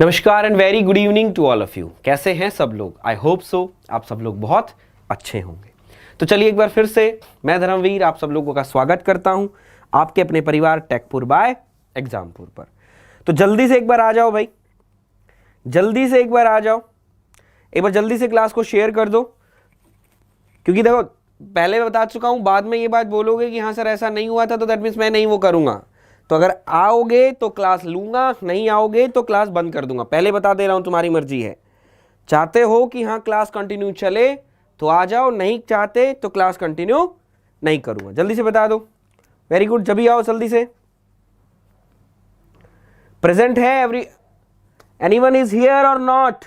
नमस्कार and very good evening to all of you. कैसे हैं सब लोग? आई होप सो आप सब लोग बहुत अच्छे होंगे। तो चलिए एक बार फिर से मैं धर्मवीर आप सब लोगों का स्वागत करता हूं आपके अपने परिवार टेकपुर बाय एग्जामपुर पर। तो जल्दी से एक बार आ जाओ भाई, जल्दी से एक बार आ जाओ, एक बार जल्दी से क्लास को शेयर कर दो, क्योंकि देखो पहले बता चुका हूं, बाद में ये बात बोलोगे कि हाँ सर ऐसा नहीं हुआ था तो दैट मीन्स मैं नहीं वो करूंगा। तो अगर आओगे तो क्लास लूंगा, नहीं आओगे तो क्लास बंद कर दूंगा। पहले बता दे रहा हूं, तुम्हारी मर्जी है। चाहते हो कि हाँ क्लास कंटिन्यू चले तो आ जाओ, नहीं चाहते तो क्लास कंटिन्यू नहीं करूंगा। जल्दी से बता दो। वेरी गुड, जब भी आओ जल्दी से। प्रेजेंट है एनीवन इज हियर और नॉट?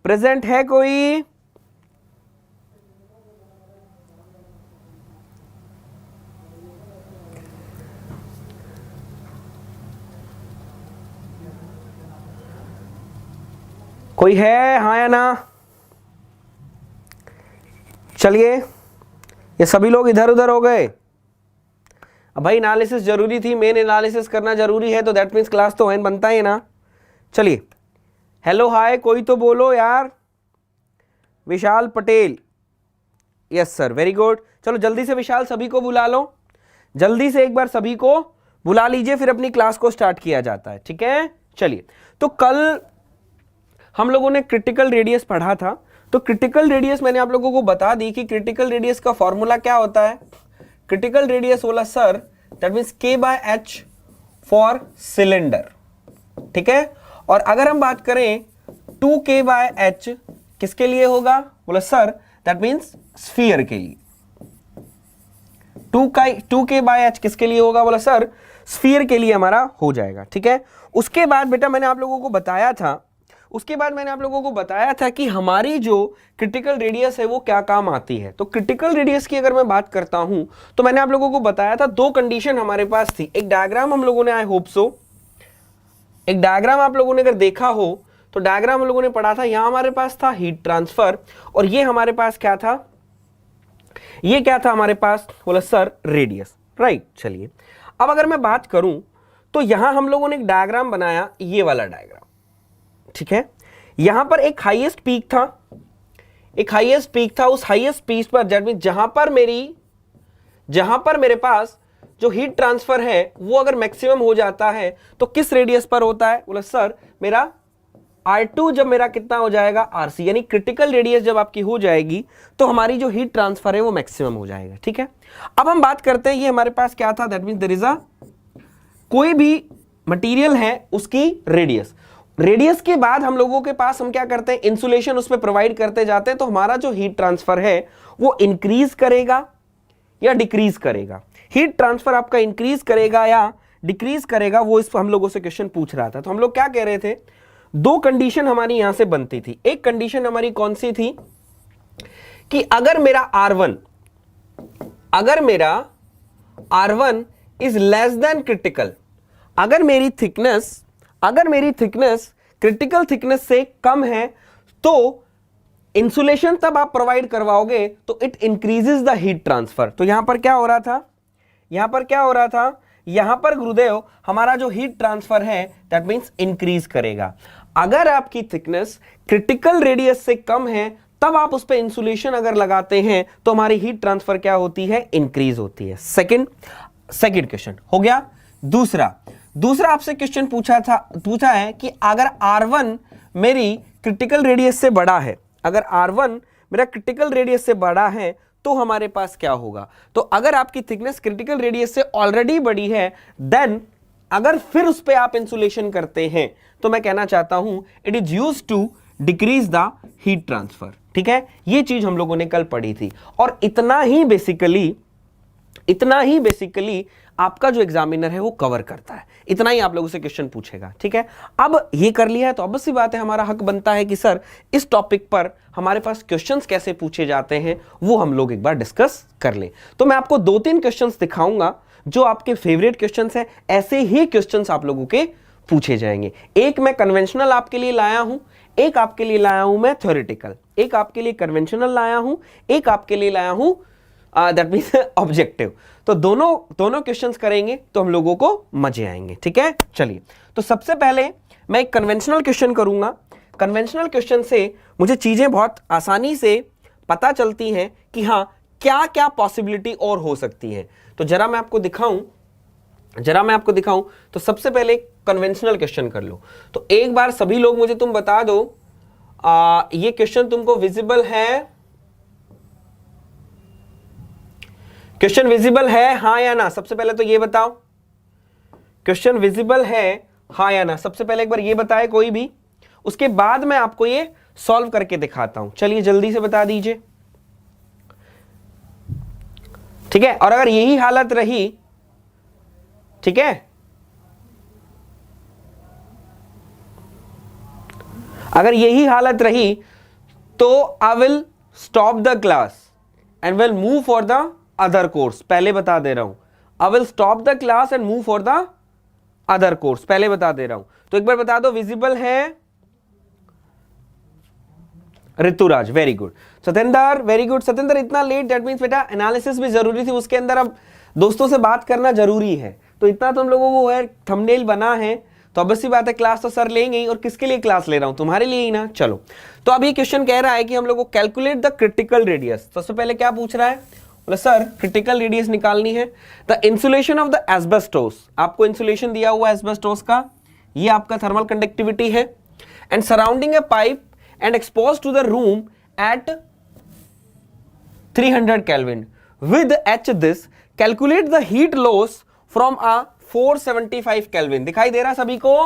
प्रेजेंट है कोई? कोई है हाँ या ना? चलिए, ये सभी लोग इधर उधर हो गए। अब भाई एनालिसिस जरूरी थी, मेन एनालिसिस करना जरूरी है, तो दैट मीन्स क्लास तो एन बनता है ना। चलिए, हेलो हाय कोई तो बोलो यार। Vishal Patel, yes sir, very good. चलो जल्दी से विशाल सभी को बुला लो, जल्दी से एक बार सभी को बुला लीजिए, फिर अपनी क्लास को स्टार्ट किया जाता है। ठीक है, चलिए। तो कल हम लोगों ने क्रिटिकल रेडियस पढ़ा था, तो क्रिटिकल रेडियस मैंने आप लोगों को बता दी कि क्रिटिकल रेडियस का फॉर्मूला क्या होता है। क्रिटिकल रेडियस बोला sir that means K/H for cylinder. ठीक है, और अगर हम बात करें 2K/H किसके लिए होगा? बोला सर दैट मींस स्फीयर के लिए। 2K/H किसके लिए होगा? बोला सर स्फीयर के लिए हमारा हो जाएगा। ठीक है, उसके बाद बेटा मैंने आप लोगों को बताया था कि हमारी जो क्रिटिकल रेडियस है वो क्या काम आती है। तो क्रिटिकल रेडियस की अगर मैं बात करता हूं तो मैंने आप लोगों को बताया था दो कंडीशन हमारे पास थी। एक डायग्राम हम लोगों ने, आई होप सो एक डायग्राम आप लोगों ने अगर देखा हो तो डायग्राम हम लोगों ने पढ़ा था। यहां हमारे पास था हीट ट्रांसफर और ये हमारे पास क्या था? ये क्या था हमारे पास? बोला सर रेडियस। राइट, चलिए अब अगर मैं बात करूं तो यहां हम लोगों ने एक डायग्राम बनाया, ये वाला डायग्राम। ठीक है, यहां पर एक हाईएस्ट पीक था, उस हाईएस्ट पीक पर जहां पर मेरे पास जो हीट ट्रांसफर है वो अगर मैक्सिमम हो जाता है तो किस रेडियस पर होता है? बोला सर मेरा R2 जब मेरा कितना हो जाएगा? RC, यानी क्रिटिकल रेडियस जब आपकी हो जाएगी तो हमारी जो हीट ट्रांसफर है वो मैक्सिमम हो जाएगा। ठीक है, अब हम बात करते हैं ये हमारे पास क्या था? दैट मींस देयर इज कोई भी मटेरियल है उसकी रेडियस के बाद हम लोगों के पास हम क्या करते हैं? इंसुलेशन उस पर प्रोवाइड करते जाते हैं, तो हमारा जो हीट ट्रांसफर है वो इंक्रीज करेगा या डिक्रीज करेगा? हीट ट्रांसफर आपका इंक्रीज करेगा या डिक्रीज करेगा, वो इस हम लोगों से क्वेश्चन पूछ रहा था। तो हम लोग क्या कह रहे थे? दो कंडीशन हमारी यहां से बनती थी। एक कंडीशन हमारी कौन सी थी कि अगर मेरा R1 is less than critical, अगर मेरी थिकनेस क्रिटिकल थिकनेस से कम है तो इंसुलेशन तब आप प्रोवाइड करवाओगे तो it increases the heat transfer. तो यहां पर क्या हो रहा था? यहां पर गुरुदेव हमारा जो हीट ट्रांसफर है दैट मींस इंक्रीज करेगा। अगर आपकी थिकनेस क्रिटिकल रेडियस से कम है तब आप उस पर इंसुलेशन अगर लगाते हैं तो हमारी हीट ट्रांसफर क्या होती है? इंक्रीज होती है। सेकंड क्वेश्चन हो गया। दूसरा आपसे क्वेश्चन पूछा है कि अगर R1 मेरी क्रिटिकल रेडियस से बड़ा है, अगर R1 मेरा क्रिटिकल रेडियस से बड़ा है तो हमारे पास क्या होगा? तो अगर आपकी थिकनेस क्रिटिकल रेडियस से ऑलरेडी बड़ी है देन अगर फिर उस पे आप इंसुलेशन करते हैं तो मैं कहना चाहता हूं it is used to decrease the heat transfer. ठीक है, ये चीज हम लोगों ने कल पढ़ी थी और इतना ही बेसिकली आपका जो एग्जामिनर है वो कवर करता है। इतना ही आप लोगों से क्वेश्चन पूछेगा। ठीक है, अब ये कर लिया है तो ऑब्वियस सी बात है हमारा हक बनता है कि सर इस टॉपिक पर हमारे पास क्वेश्चंस कैसे पूछे जाते हैं वो हम लोग एक बार डिस्कस कर लें। तो मैं आपको 2-3 क्वेश्चंस दिखाऊंगा जो आपके फेवरेट क्वेश्चंस हैं। ऐसे ही क्वेश्चंस आप लोगों के पूछे जाएंगे। एक मैं कन्वेंशनल आपके लिए लाया हूं, एक आपके लिए लाया हूं मैं थ्योरेटिकल, एक आपके लिए कन्वेंशनल लाया हूं, एक आपके लिए लाया हूं दैट मींस ऑब्जेक्टिव। तो दोनों क्वेश्चंस करेंगे तो हम लोगों को मजे आएंगे। ठीक है, चलिए तो सबसे पहले मैं एक कन्वेंशनल क्वेश्चन करूंगा। कन्वेंशनल क्वेश्चन से मुझे चीजें बहुत आसानी से पता चलती हैं कि हाँ क्या क्या पॉसिबिलिटी और हो सकती है। तो जरा मैं आपको दिखाऊं, तो सबसे पहले कन्वेंशनल क्वेश्चन कर लो। तो एक बार सभी लोग मुझे तुम बता दो, ये क्वेश्चन तुमको विजिबल है? क्वेश्चन विजिबल है हाँ या ना? सबसे पहले तो ये बताओ, क्वेश्चन विजिबल है हाँ या ना? सबसे पहले एक बार ये बताए कोई भी, उसके बाद मैं आपको ये सॉल्व करके दिखाता हूं। चलिए जल्दी से बता दीजिए, ठीक है? और अगर यही हालत रही, ठीक है, अगर यही हालत रही तो I will stop the class and will move for the other course. पहले बता दे रहा हूं, I will stop the class and move for the other course, पहले बता दे रहा हूं। तो एक बार बता दो, विजिबल है? Rituraj, very good. Satendra, very good. Satendra इतना लेट, दैट मींस बेटा एनालिसिस भी जरूरी थी, उसके अंदर अब दोस्तों से बात करना जरूरी है। तो इतना तुम लोगों को है, थंबनेल बना है, तो ऑब्वियसली बात है क्लास तो सर लेंगे ही। और किसके लिए क्लास ले रहा हूं? तुम्हारे लिए ही ना। चलो, तो अब ये क्वेश्चन कह रहा है कि हम लोग को कैलकुलेट द क्रिटिकल रेडियस। सबसे पहले क्या पूछ रहा है? बोला सर क्रिटिकल रेडियस निकालनी है। The insulation of the asbestos, आपको इंसुलेशन दिया हुआ एस्बेस्टोस का, ये आपका थर्मल कंडक्टिविटी है। And surrounding a pipe and exposed to the room at 300 Kelvin. With H this, calculate the heat loss from a 475 Kelvin. दिखाई दे रहा सभी को?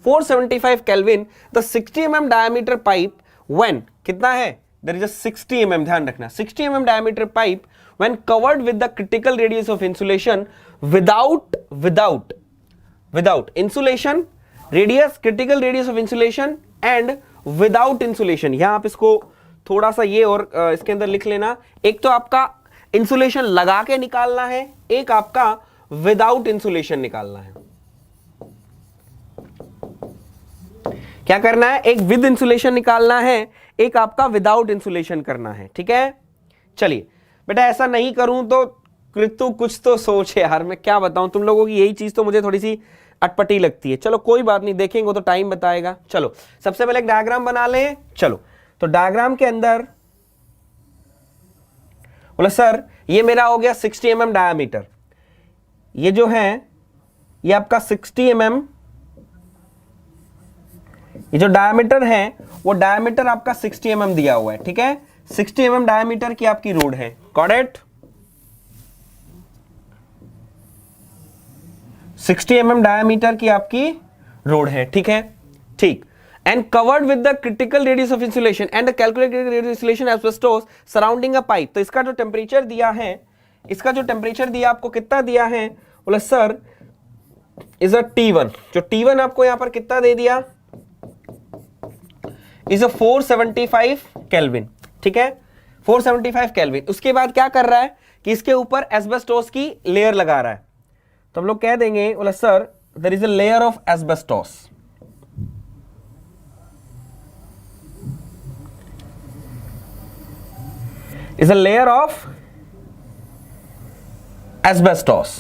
475 Kelvin, the 60 mm diameter pipe when, कितना है? There is a 60 mm, ध्यान रखना, 60 mm diameter pipe when covered with the critical radius of insulation without insulation, radius, critical radius of insulation and without insulation. यहां आप इसको थोड़ा सा ये और इसके अंदर लिख लेना, एक तो आपका इंसुलेशन लगा के निकालना है, एक आपका विदाउट इंसुलेशन निकालना है। क्या करना है? एक विद इंसुलेशन निकालना है, एक आपका विदाउट इंसुलेशन करना है, ठीक है? चलिए बेटा, ऐसा नहीं करूं तो कृतु कुछ तो सोच यार, मैं क्या बताऊं तुम लोगों की, यही चीज तो मुझे थोड़ी सी अटपटी लगती है। चलो कोई बात नहीं, देखेंगे तो टाइम बताएगा। चलो सबसे पहले एक डायग्राम बना लें। चलो, तो डायग्राम के अंदर बोला सर ये मेरा हो गया 60 mm डायमीटर, ये जो है ये आपका 60 mm, ये जो डायमीटर है वो डायमीटर आपका 60 mm दिया हुआ है, ठीक है? 60 mm डायमीटर की आपकी रोड है, गॉट इट? 60 mm डायमीटर की आपकी रोड है, ठीक है? ठीक। And covered with the critical radius of insulation and the calculated radius insulation asbestos surrounding a pipe. तो इसका जो टेम्परेचर दिया है, इसका जो टेम्परेचर दिया आपको कितना दिया है? बोला सर इज अ T1। जो T1 आपको यहां पर कितना दे दिया? इज अ 475 केल्विन, ठीक है? 475 केल्विन। उसके बाद क्या कर रहा है कि इसके ऊपर एस्बेस्टोस की लेयर लगा रहा है। तो हम लोग कह देंगे, बोला sir there is a layer of asbestos, is a layer of asbestos,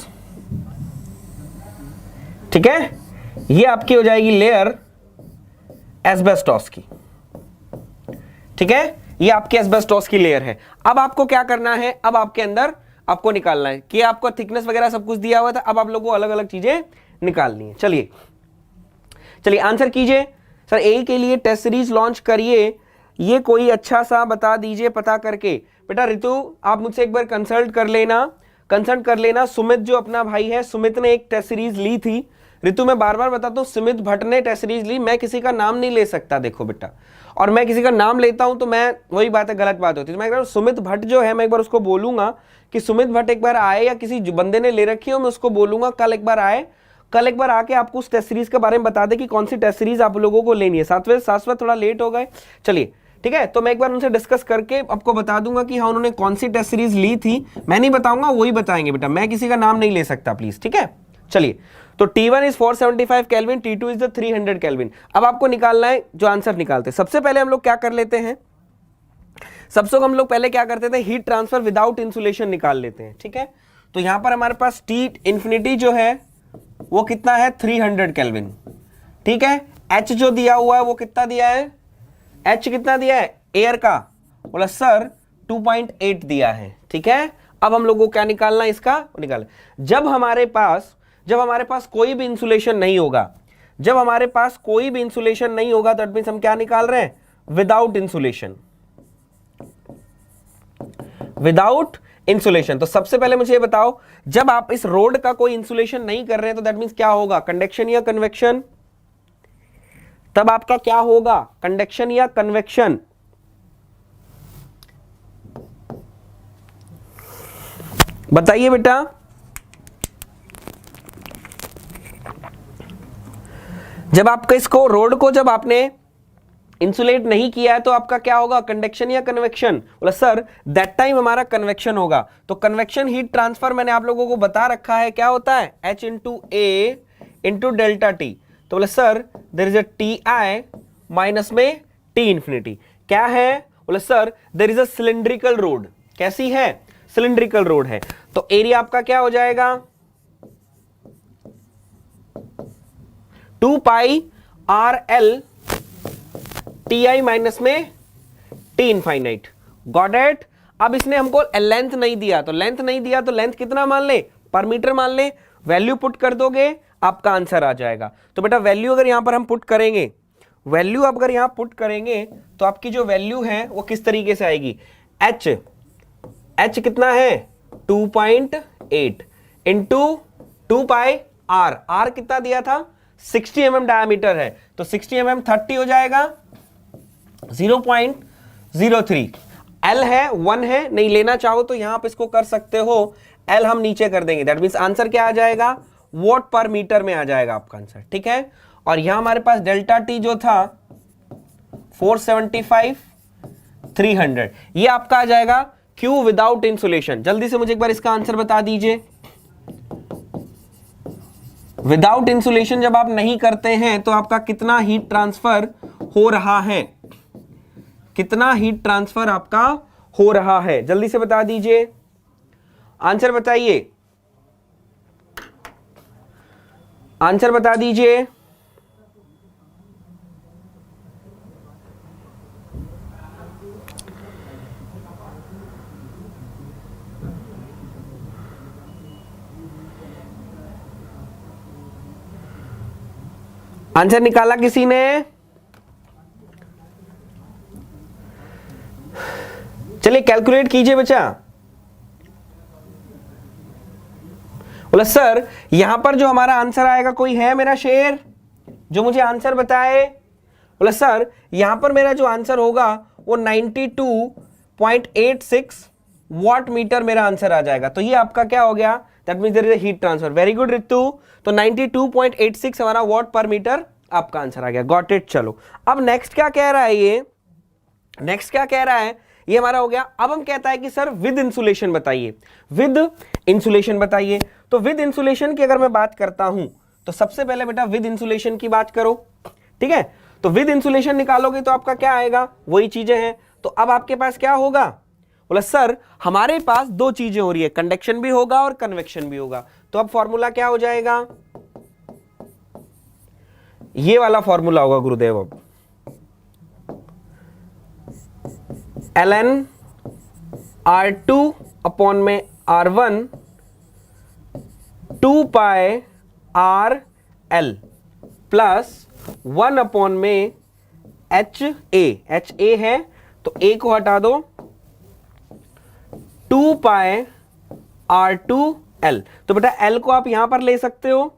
ठीक है? ये आपकी हो जाएगी लेयर एस्बेस्टोस की, ठीक है? ये आपकी एस्बेस्टोस की लेयर है। अब आपको क्या करना है? अब आपके अंदर आपको निकालना है कि आपको थिकनेस वगैरह सब कुछ दिया हुआ था, अब आप लोगों को अलग अलग चीजें निकालनी है। चलिए चलिए आंसर कीजिए। सर ए के लिए टेस्ट सीरीज लॉन्च करिए, ये कोई अच्छा सा बता दीजिए पता करके। बेटा ऋतु आप मुझसे एक बार कंसल्ट कर लेना। सुमित जो अपना भाई है, सुमित ने एक टेस्ट सीरीज ली थी। ऋतु मैं बार बार बताता हूँ, सुमित भट्ट ने टेस्ट सीरीज ली, मैं किसी का नाम नहीं ले सकता, देखो बेटा, और मैं किसी का नाम लेता हूं तो मैं वही बात है, गलत बात होती है। तो मैं कह रहा हूं सुमित भट्ट जो है, मैं एक बार उसको बोलूंगा कि सुमित भट्ट एक बार आए, या किसी बंदे ने ले रखी हो, मैं उसको बोलूंगा कल एक बार आए, कल एक बार आके आपको उस टेस्ट सीरीज के बारे में बता दे कि कौन सी टेस्ट सीरीज आप लोगों को लेनी है। साथ थोड़ा लेट हो गए, चलिए ठीक है। तो मैं एक बार उनसे डिस्कस करके आपको बता दूंगा कि हाँ उन्होंने कौन सी टेस्ट सीरीज ली थी। मैं नहीं बताऊंगा, वही बताएंगे बेटा, मैं किसी का नाम नहीं ले सकता प्लीज, ठीक है। चलिए, तो T1 is 475 kelvin, T2 is the 300 kelvin. अब आपको निकालना है जो आंसर निकालते हैं। सबसे पहले हम लोग क्या कर लेते हैं, हम लोग पहले क्या करते थे, हीट ट्रांसफर विदाउट इंसुलेशन निकाल लेते हैं, ठीक है। तो यहां पर हमारे पास T इंफिनिटी जो है वो कितना है, 300 केल्विन, ठीक है। H जो दिया हुआ है वो कितना दिया है, H कितना दिया है एयर का, बोला सर 2.8 दिया है, ठीक है। अब हम लोगों को क्या निकालना है, इसका निकाल, जब हमारे पास कोई भी इंसुलेशन नहीं होगा, जब हमारे पास कोई भी इंसुलेशन नहीं होगा, दैट मींस हम क्या निकाल रहे हैं, विदाउट इंसुलेशन, विदाउट इंसुलेशन। तो सबसे पहले मुझे ये बताओ, जब आप इस रोड का कोई इंसुलेशन नहीं कर रहे हैं तो दैट मींस क्या होगा, कंडक्शन या कन्वेक्शन, तब आपका क्या होगा, कंडक्शन या कन्वेक्शन। बताइए बेटा, जब आपका इसको रोड को जब आपने इंसुलेट नहीं किया है तो आपका क्या होगा, कंडक्शन या कन्वेक्शन। बोला सर दैट टाइम हमारा कन्वेक्शन होगा। तो कन्वेक्शन हीट ट्रांसफर मैंने आप लोगों को बता रखा है क्या होता है, H into a into delta T. तो बोले sir there is a T I minus में टी इंफिनिटी, क्या है, बोले sir there is a cylindrical rod, कैसी है, सिलिंड्रिकल रोड है। तो एरिया आपका क्या हो जाएगा, 2 pi R L T I minus में टी इनफाइनाइट, गॉट इट। अब इसने हमको लेंथ नहीं दिया, तो लेंथ नहीं दिया तो लेंथ कितना मान ले, पर मीटर मान ले, वैल्यू पुट कर दोगे आपका आंसर आ जाएगा। तो बेटा वैल्यू अगर यहां पर हम पुट करेंगे, वैल्यू अगर यहां पुट करेंगे तो आपकी जो वैल्यू है वो किस तरीके से आएगी, H कितना है 2.8 इंटू 2 पाई R कितना दिया था 60 mm डायमीटर है, तो 60 mm 30 हो जाएगा 0.03। L है 1 है, नहीं लेना चाहो तो यहां पे इसको कर सकते हो, L हम नीचे कर देंगे, दैट मींस आंसर क्या आ जाएगा, वॉट पर मीटर में आ जाएगा आपका आंसर, ठीक है। और यहां हमारे पास डेल्टा टी जो था 475 300, ये आपका आ जाएगा Q विदाउट इंसुलेशन। जल्दी से मुझे एक बार इसका आंसर बता दीजिए। विदाउट इंसुलेशन जब आप नहीं करते हैं तो आपका कितना हीट ट्रांसफर हो रहा है, कितना हीट ट्रांसफर आपका हो रहा है, जल्दी से बता दीजिए, आंसर बताइए, आंसर बता दीजिए। आंसर निकाला किसी ने, चलिए कैलकुलेट कीजिए बच्चा। बोला सर यहां पर जो हमारा आंसर आएगा, कोई है मेरा शेर जो मुझे आंसर बताए। बोला सर यहां पर मेरा जो आंसर होगा वो 92.86 वॉट मीटर मेरा आंसर आ जाएगा। तो ये आपका क्या हो गया, that means there is a heat transfer. Very good Ritu, तो 92.86 हमारा वॉट पर मीटर आपका आंसर आ गया, गॉट इट। चलो अब नेक्स्ट क्या कह रहा है, ये नेक्स्ट क्या कह रहा है, ये हमारा हो गया। अब हम कहता है कि सर विद इंसुलेशन बताइए, विद इंसुलेशन बताइए। तो विद इंसुलेशन की अगर मैं बात करता हूं तो सबसे पहले बेटा विद इंसुलेशन की बात करो, ठीक है। तो विद इंसुलेशन निकालोगे तो आपका क्या आएगा, वही चीजें हैं। तो अब आपके पास क्या होगा, बोला सर हमारे पास दो चीजें हो रही है, कंडक्शन भी होगा और कन्वेक्शन भी होगा। तो अब फॉर्मूला क्या हो जाएगा, ये वाला फॉर्मूला होगा गुरुदेव, अब ln R2 अपॉन में R1 2 पाई RL प्लस 1 अपॉन में HA है तो A को हटा दो, 2 पाई R2L। तो बेटा L को आप यहां पर ले सकते हो,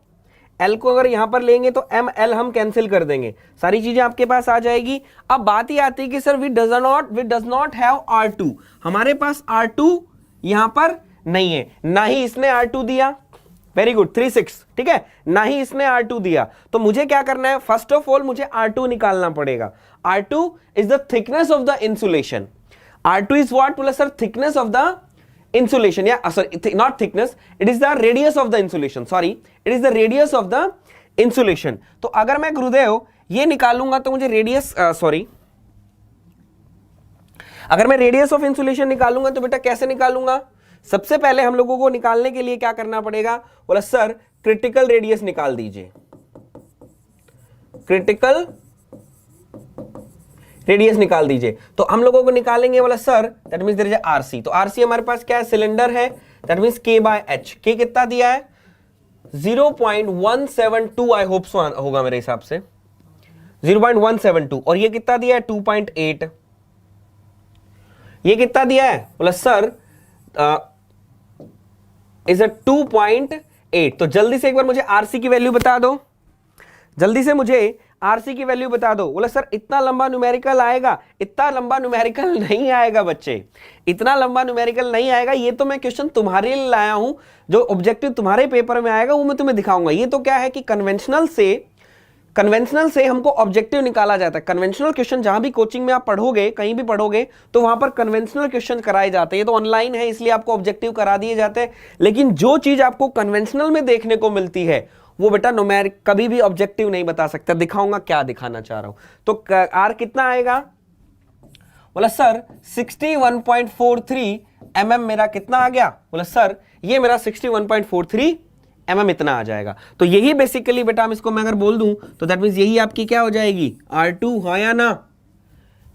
L को अगर यहां पर लेंगे तो ML हम कैंसिल कर देंगे, सारी चीजें आपके पास आ जाएगी। अब बात ही आती है कि sir we does not have R2, हमारे पास R2 यहां पर नहीं है, ना ही इसने R2 दिया, वेरी गुड 36, ठीक है, ना ही इसने R2 दिया। तो मुझे क्या करना है, फर्स्ट ऑफ ऑल मुझे R2 निकालना पड़ेगा। R2 is the thickness of the insulation, R2 is what, बोला sir thickness of the insulation, yeah, sorry, not thickness, it is the radius of the insulation, sorry, it is the radius of the insulation। तो अगर मैं गुरुदेव ये निकालूंगा तो मुझे radius अगर मैं रेडियस ऑफ इंसुलेशन निकालूंगा तो बेटा कैसे निकालूंगा, सबसे पहले हम लोगों को निकालने के लिए क्या करना पड़ेगा, बोला सर क्रिटिकल रेडियस निकाल दीजिए, क्रिटिकल रेडियस निकाल दीजिए। तो हम लोगों को निकालेंगे बोला sir that means there is RC. तो आरसी हमारे पास क्या है, सिलेंडर है, that means K by H. K कितना दिया है 0.172 आई होप सो होगा मेरे हिसाब से 0.172। और ये कितना दिया है 2.8। ये कितना दिया है बोला सर इज अ 2.8। तो जल्दी से एक बार मुझे आरसी की वैल्यू बता दो, जल्दी से मुझे आरसी की वैल्यू बता दो। बोला सर इतना लंबा न्यूमेरिकल आएगा? इतना लंबा न्यूमेरिकल नहीं आएगा बच्चे, इतना लंबा न्यूमेरिकल नहीं आएगा। ये तो मैं क्वेश्चन तुम्हारे लिए लाया हूं, जो ऑब्जेक्टिव तुम्हारे पेपर में आएगा वो मैं तुम्हें दिखाऊंगा। ये तो क्या है कि कन्वेंशनल से हमको ऑब्जेक्टिव निकाला जाता है। कन्वेंशनल क्वेश्चन जहां भी कोचिंग में आप पढ़ोगे, कहीं भी पढ़ोगे, तो वहां पर कन्वेंशनल क्वेश्चन कराए जाते हैं। ये तो ऑनलाइन है इसलिए आपको ऑब्जेक्टिव करा दिए जाते हैं, लेकिन जो चीज आपको कन्वेंशनल में देखने को मिलती है वो बेटा न्यूमेरिक कभी भी ऑब्जेक्टिव नहीं बता सकता। दिखाऊंगा क्या दिखाना चाह रहा हूं। तो आर कितना आएगा बोला सर 61.43 mm मेरा कितना आ गया? बोला सर ये मेरा 61.43 mm इतना आ जाएगा। तो यही बेसिकली बेटा हम इसको मैं अगर बोल दूं तो दैट मींस यही आपकी क्या हो जाएगी R2, हाँ या ना?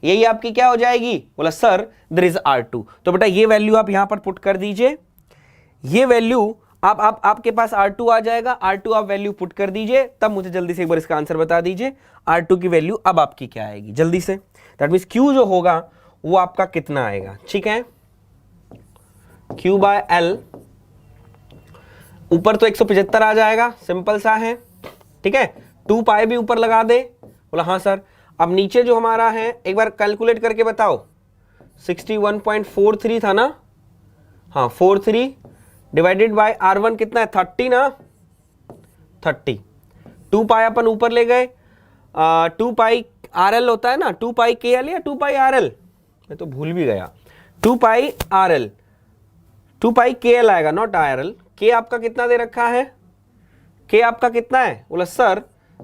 यही आपकी क्या हो जाएगी? बोला सर देयर इज R2। तो बेटा ये वैल्यू आप यहां पर पुट कर दीजिए। ये वैल्यू आपके पास R2 आ जाएगा। R2 आप वैल्यू पुट कर दीजिए, तब मुझे जल्दी से एक बार इसका आंसर बता दीजिए। R2 की वैल्यू अब आपकी क्या आएगी जल्दी से? दैट मींस Q जो होगा वो आपका कितना आएगा? ठीक है, Q बाय L ऊपर तो 175 आ जाएगा, सिंपल सा है। ठीक है, 2 पाई भी ऊपर लगा दे। बोला हाँ सर। अब नीचे जो हमारा है एक बार कैलकुलेट करके बताओ। 61.43 था ना? हाँ 43 डिवाइडेड बाय R1 कितना है 30 ना? 30। 2 पाई अपन ऊपर ले गए, 2 पाई RL होता है ना, 2 पाई KL या 2 पाई RL, मैं तो भूल भी गया। 2 पाई RL, 2 पाई KL आएगा, नॉट RL। K आपका कितना दे रखा है? K आपका कितना है? बोला सर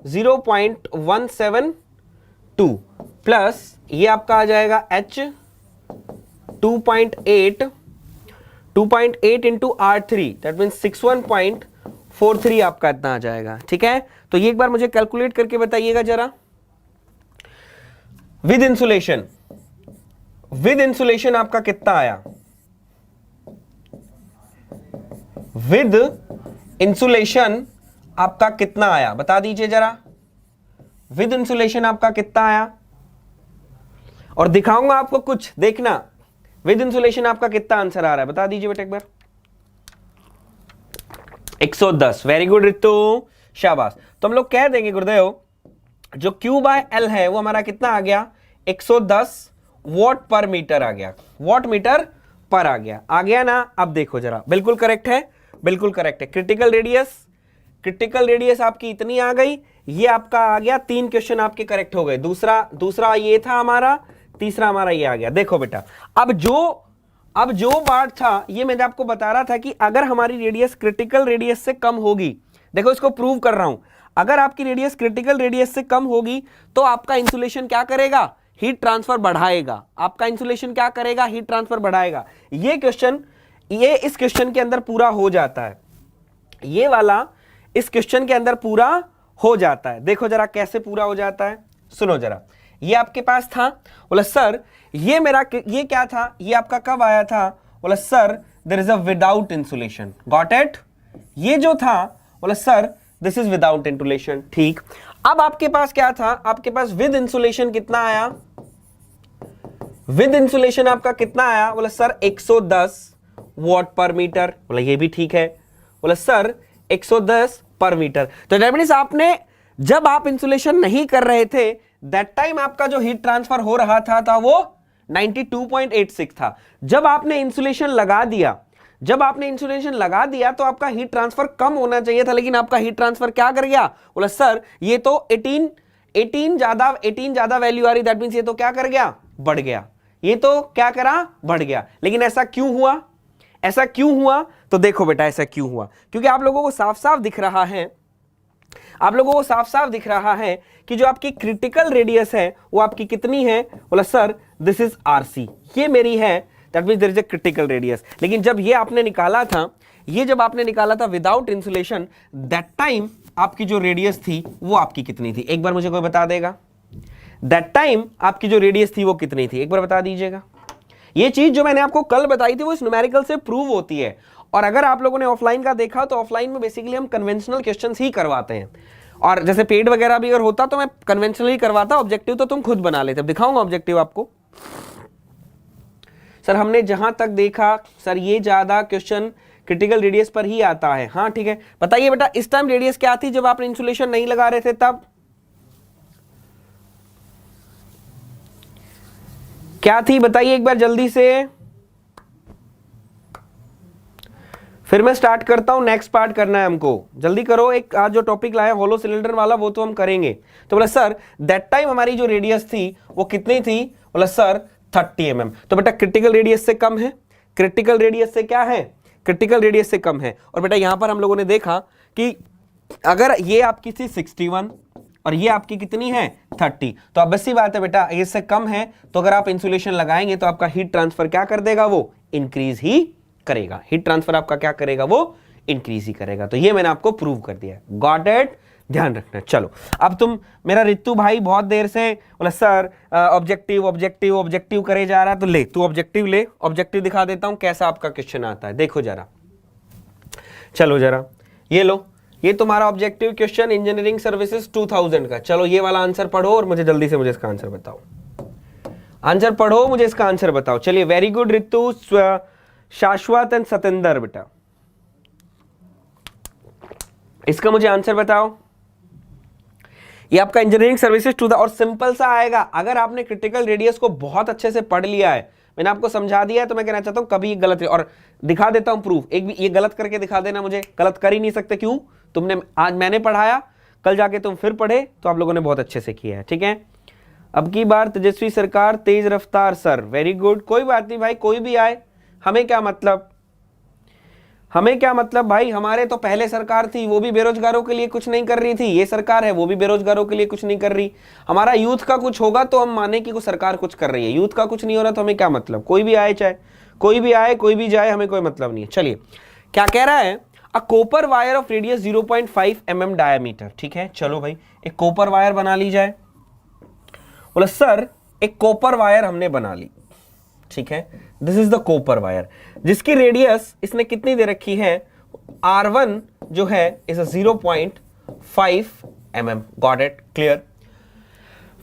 0.172 प्लस ये आपका आ जाएगा H 2.8 into R3 that means 61.43 आपका इतना आ जाएगा। ठीक है, तो ये एक बार मुझे कैलकुलेट करके बताइएगा जरा। विद इंसुलेशन आपका कितना आया? विद इंसुलेशन आपका कितना आया बता दीजिए जरा। विद इंसुलेशन आपका कितना आया? और दिखाऊंगा आपको कुछ, देखना विद इंसुलेशन आपका कितना आंसर आ रहा है बता दीजिए बेटा एक बार। 110। वेरी गुड रितु, शाबाश। तो हम लोग कह देंगे गुरुदेव जो Q बाय L है वो हमारा कितना आ गया? 110 वॉट पर मीटर आ गया, वॉट मीटर पर आ गया ना? अब देखो जरा, बिल्कुल करेक्ट है, बिल्कुल करेक्ट है। क्रिटिकल रेडियस आपकी इतनी आ गई, ये आपका आ गया। 3 क्वेश्चन आपके करेक्ट हो गए। दूसरा ये था हमारा, तीसरा हमारा ये आ गया। देखो बेटा अब जो बात था ये मैंने आपको बता रहा था कि अगर हमारी रेडियस क्रिटिकल रेडियस से कम होगी, देखो इसको प्रूव कर रहा हूं, अगर आपकी रेडियस क्रिटिकल रेडियस से कम होगी तो आपका इंसुलेशन क्या करेगा? हीट ट्रांसफर बढ़ाएगा। आपका इंसुलेशन क्या करेगा? हीट ट्रांसफर बढ़ाएगा। ये इस क्वेश्चन के अंदर पूरा हो जाता है, ये वाला इस क्वेश्चन के अंदर पूरा हो जाता है। देखो जरा कैसे पूरा हो जाता है, सुनो जरा। ये आपके पास था, बोला सर ये क्या था? ये आपका कब आया था? बोला sir there is a without insulation. Got it? ये जो था बोला sir this is without insulation. ठीक, अब आपके पास क्या था? आपके पास विद इंसुलेशन कितना आया? विद इंसुलेशन आपका कितना आया? बोला सर 110 वॉट पर मीटर। बोला ये भी ठीक है। बोला सर 110 पर मीटर। तो दैट मींस आपने जब आप इंसुलेशन नहीं कर रहे थे दैट टाइम आपका जो हीट ट्रांसफर हो रहा था वो 92.86 था। जब आपने इंसुलेशन लगा दिया तो आपका हीट ट्रांसफर कम होना चाहिए था, लेकिन आपका हीट ट्रांसफर क्या कर गया? बोला सर ये तो 18 ज्यादा वैल्यू आ रही, दैट मींस ये तो क्या कर गया? बढ़ गया। ये तो क्या करा? बढ़ गया। लेकिन ऐसा क्यों हुआ? तो देखो बेटा ऐसा क्यों हुआ, क्योंकि आप लोगों को साफ साफ दिख रहा है कि जो आपकी क्रिटिकल रेडियस है वो आपकी कितनी है? बोला सर दिस इज RC, ये मेरी है, that means there is a critical radius. लेकिन जब आपने निकाला था विदाउट इंसुलेशन, दैट टाइम आपकी जो रेडियस थी वो आपकी कितनी थी? एक बार मुझे कोई बता देगा? दैट टाइम आपकी जो रेडियस थी वो कितनी थी? एक बार बता दीजिएगा। ये चीज जो मैंने आपको कल बताई थी वो इस न्यूमेरिकल से प्रूव होती है। और अगर आप लोगों ने ऑफलाइन का देखा तो ऑफलाइन में बेसिकली हम कन्वेंशनल क्वेश्चंस ही करवाते हैं, और जैसे पेड वगैरह भी अगर होता तो मैं कन्वेंशनल ही करवाता, ऑब्जेक्टिव तो तुम खुद बना लेते। अब दिखाऊंगा ऑब्जेक्टिव आपको। सर हमने जहां तक देखा सर ये ज्यादा क्वेश्चन क्रिटिकल रेडियस पर ही आता है। हाँ ठीक है, बताइए बेटा इस टाइम रेडियस क्या थी जब आप इंसुलेशन नहीं लगा रहे थे? तब क्या थी बताइए एक बार जल्दी से, फिर मैं स्टार्ट करता हूं। नेक्स्ट पार्ट करना है हमको, जल्दी करो। एक आज जो टॉपिक लाया होलो सिलेंडर वाला वो तो हम करेंगे। तो बोला सर दैट टाइम हमारी जो रेडियस थी वो कितनी थी? बोला सर 30 mm। तो बेटा क्रिटिकल रेडियस से कम है, क्रिटिकल रेडियस से क्या है? क्रिटिकल रेडियस से कम है। और बेटा यहां पर हम लोगों ने देखा कि अगर ये आपकी थी 61 और ये आपकी कितनी है 30, तो अब सी बात है बेटा इससे कम है, तो अगर आप इंसुलेशन लगाएंगे तो आपका हीट ट्रांसफर क्या कर देगा? वो इंक्रीज ही करेगा। हीट ट्रांसफर आपका क्या करेगा? वो इंक्रीज ही करेगा। तो ये मैंने आपको प्रूव कर दिया, गॉट इट? ध्यान रखना। चलो अब तुम, मेरा रितु भाई बहुत देर से बोला सर ऑब्जेक्टिव ऑब्जेक्टिव ऑब्जेक्टिव करे जा रहा है, तो ले तू ऑब्जेक्टिव ले, ऑब्जेक्टिव दिखा देता हूं कैसा आपका क्वेश्चन आता है, देखो जरा। चलो जरा ये लो, ये तुम्हारा ऑब्जेक्टिव क्वेश्चन इंजीनियरिंग सर्विसेज 2000 का। चलो ये वाला आंसर पढ़ो और मुझे जल्दी से मुझे इसका आंसर बताओ। आंसर पढ़ो, मुझे इसका आंसर बताओ। चलिए वेरी गुड रितु, शाश्वत एंड सतेंद्र, बेटा इसका मुझे आंसर बताओ। ये आपका इंजीनियरिंग सर्विसेज 2000 और सिंपल सा आएगा। अगर आपने क्रिटिकल रेडियस को बहुत अच्छे से पढ़ लिया है, मैंने आपको समझा दिया है, तो मैं कहना चाहता हूं कभी गलत, और दिखा देता हूं प्रूफ। एक भी ये गलत करके दिखा देना, मुझे गलत कर ही नहीं सकते। क्यों? तुमने आज मैंने पढ़ाया, कल जाके तुम फिर पढ़े, तो आप लोगों ने बहुत अच्छे से किया है। ठीक है, अब की बार तेजस्वी सरकार तेज रफ्तार। सर वेरी गुड, कोई बात नहीं भाई, कोई भी आए, हमें क्या मतलब, हमें क्या मतलब भाई। हमारे तो पहले सरकार थी, वो भी बेरोजगारों के लिए कुछ नहीं कर रही थी, ये सरकार है वो भी बेरोजगारों के लिए कुछ नहीं कर रही। हमारा यूथ का कुछ होगा तो हम माने कि सरकार कुछ कर रही है, यूथ का कुछ नहीं हो रहा तो हमें क्या मतलब। कोई भी आए, चाहे कोई भी आए कोई भी जाए, हमें कोई मतलब नहीं है। चलिए क्या कह रहा है? A copper wire of radius 0.5 mm diameter. ठीक है, चलो भाई एक कॉपर वायर बना ली जाए। बोला सर एक कॉपर वायर हमने बना ली, ठीक है, this is the copper wire, जिसकी रेडियस इसने कितनी दे रखी है? R1 जो है is 0.5 mm। Got it? Clear?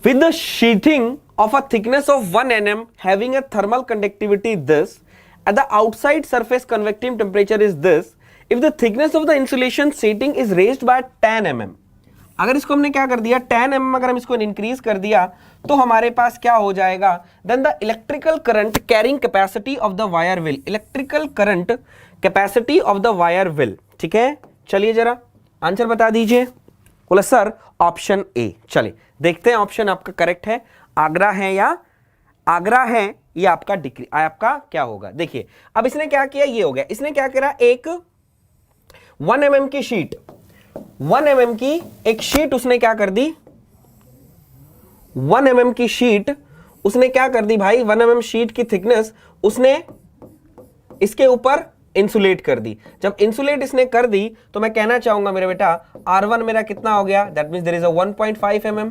With the sheathing of a thickness of 1 mm having a thermal conductivity this, at the outside surface convective temperature is this, if the thickness of the insulation sheeting is raised by 10 mm। अगर इसको हमने क्या कर दिया 10 mm, अगर हम इसको increase कर दिया तो हमारे पास क्या हो जाएगा? Then the electrical current carrying capacity of the wire will, electrical current capacity of the wire will. ठीक है, चलिए जरा आंसर बता दीजिए। बोला सर ऑप्शन ए। चलिए देखते हैं ऑप्शन आपका करेक्ट है, आगरा है या आगरा है या आपका डिग्री, आपका क्या होगा। देखिए अब इसने क्या किया, ये हो गया। इसने क्या करा, एक 1 mm की शीट, 1 mm की एक शीट उसने क्या कर दी, 1 mm की शीट उसने क्या कर दी भाई, 1 mm शीट की थिकनेस उसने इसके ऊपर इंसुलेट कर दी। जब इंसुलेट इसने कर दी तो मैं कहना चाहूंगा मेरे बेटा R1 मेरा कितना हो गया, that means there is a 1.5 mm।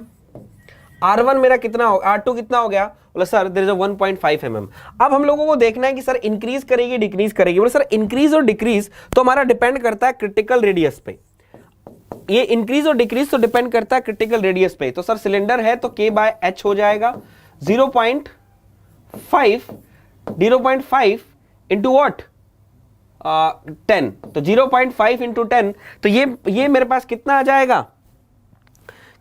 R1 मेरा कितना हो, R2 कितना हो गया? बोला sir there is a 1.5 mm। अब हम लोगों को देखना है कि सर इंक्रीज करेगी डिक्रीज करेगी। बोला सर इंक्रीज और डिक्रीज तो हमारा डिपेंड करता है क्रिटिकल रेडियस पे, ये इंक्रीज और डिक्रीज तो डिपेंड करता है क्रिटिकल रेडियस पे। तो सर सिलेंडर है तो K/H हो जाएगा 0.5 इंटू वॉट 10, तो 0.5 इंटू 10, तो ये मेरे पास कितना आ जाएगा,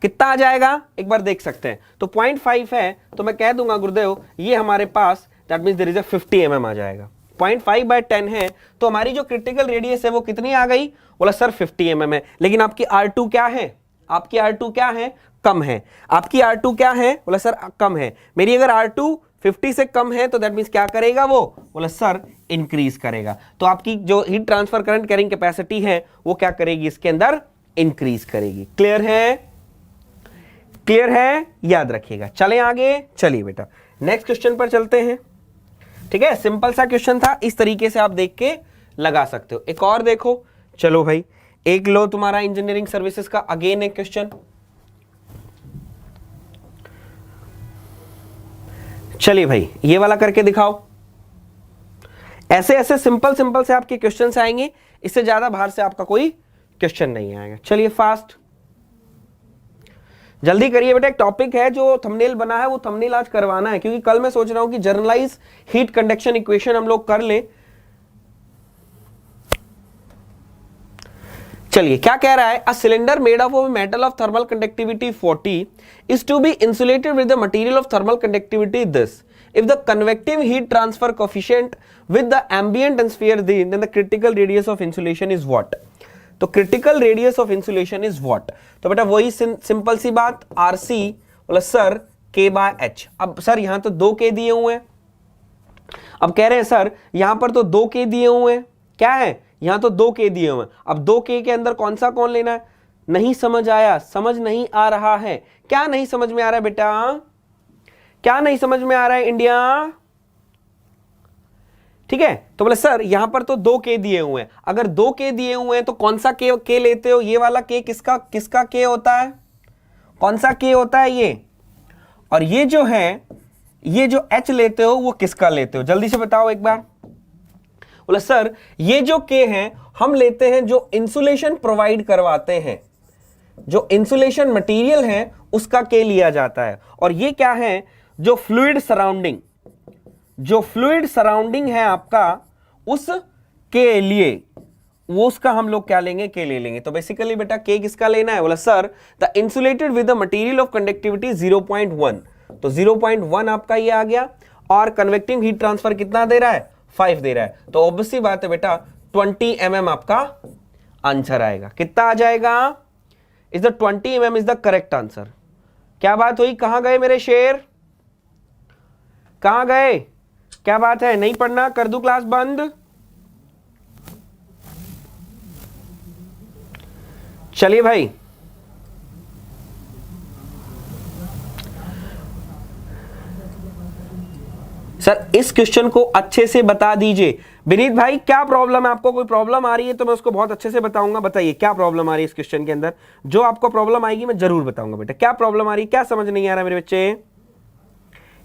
कितना आ जाएगा एक बार देख सकते हैं। तो 0.5 है तो मैं कह दूंगा गुरुदेव ये हमारे पास that means there is a 50 mm आ जाएगा। 0.5/10 है तो हमारी जो क्रिटिकल रेडियस है वो कितनी आ गई? बोला सर 50 mm है, लेकिन आपकी R2 क्या है, आपकी R2 क्या है, कम है। आपकी R2 क्या है? बोला सर कम है। मेरी अगर R2 50 से कम है तो दैट मींस क्या करेगा वो? बोला सर इंक्रीज करेगा। तो आपकी जो heat transfer current carrying capacity है वो क्या करेगी, इसके अंदर इंक्रीज करेगी। क्लियर है? क्लियर है, याद रखिएगा। चलें आगे, चलिए बेटा नेक्स्ट क्वेश्चन पर चलते हैं। ठीक है, सिंपल सा क्वेश्चन था, इस तरीके से आप देख के लगा सकते हो। एक और देखो, चलो भाई एक लो तुम्हारा इंजीनियरिंग सर्विसेज का अगेन एक क्वेश्चन, चलिए भाई ये वाला करके दिखाओ। ऐसे ऐसे सिंपल सिंपल से आपके क्वेश्चन आएंगे, इससे ज्यादा बाहर से आपका कोई क्वेश्चन नहीं आएगा। चलिए फास्ट जल्दी करिए बेटा, एक टॉपिक है जो थंबनेल बना है वो थंबनेल आज करवाना है, क्योंकि कल मैं सोच रहा हूं कि जनरलाइज हीट कंडक्शन इक्वेशन हम लोग कर ले। चलिए क्या कह रहा है, a cylinder made of metal of thermal conductivity 40 is to be insulated with the material of thermal conductivity this if the convective heat transfer coefficient with the ambient atmosphere then the critical radius of insulation is what? तो critical radius of insulation is what? तो बेटा वही simple सी बात, RC plus sir K by H। अब sir यहां तो 2K दिए हुए हैं, अब कह रहे हैं सर यहां पर तो 2K दिए हुए हैं, क्या है यहां तो 2K दिए हुए हैं, अब 2K के अंदर कौन सा कौन लेना है? नहीं समझ आया, समझ नहीं आ रहा है, क्या नहीं समझ में आ रहा है बेटा, क्या नहीं समझ में आ रहा है इंडिया? ठीक है, तो बोले सर यहां पर तो 2K दिए हुए हैं, अगर 2K दिए हुए हैं तो कौन सा K लेते हो? ये वाला K किसका K होता है? कौन सा K होता है ये? और ये जो है, ये जो H लेते हो वो किसका लेते हो? जल्दी से बताओ एक बार। बोले सर ये जो K है हम लेते हैं जो इंसुलेशन प्रोवाइड करवाते हैं, जो इंसुलेशन मटेरियल है उसका K लिया जाता है, और ये क्या है, जो फ्लूइड सराउंडिंग, जो फ्लूइड सराउंडिंग है आपका उस के लिए वो उसका हम लोग क्या लेंगे? K ले लेंगे। तो बेसिकली बेटा K किसका लेना है? बोला sir the insulated with the material of conductivity 0.1, तो 0.1 आपका ये आ गया, और कन्वेक्टिव हीट ट्रांसफर कितना दे रहा है? 5 दे रहा है, तो ऑब्वियसली बात है बेटा 20 mm आपका आंसर आएगा। कितना आ जाएगा? Is the 20 mm is the correct answer. क्या बात हुई, कहां गए मेरे शेर, कहां गए? क्या बात है, नहीं पढ़ना, कर दूं क्लास बंद? चलिए भाई सर इस क्वेश्चन को अच्छे से बता दीजिए। विनीत भाई क्या प्रॉब्लम है आपको? कोई प्रॉब्लम आ रही है तो मैं उसको बहुत अच्छे से बताऊंगा। बताइए क्या प्रॉब्लम आ रही है इस क्वेश्चन के अंदर? जो आपको प्रॉब्लम आएगी मैं जरूर बताऊंगा बेटा। क्या प्रॉब्लम आ रही है, क्या समझ नहीं आ रहा मेरे बच्चे,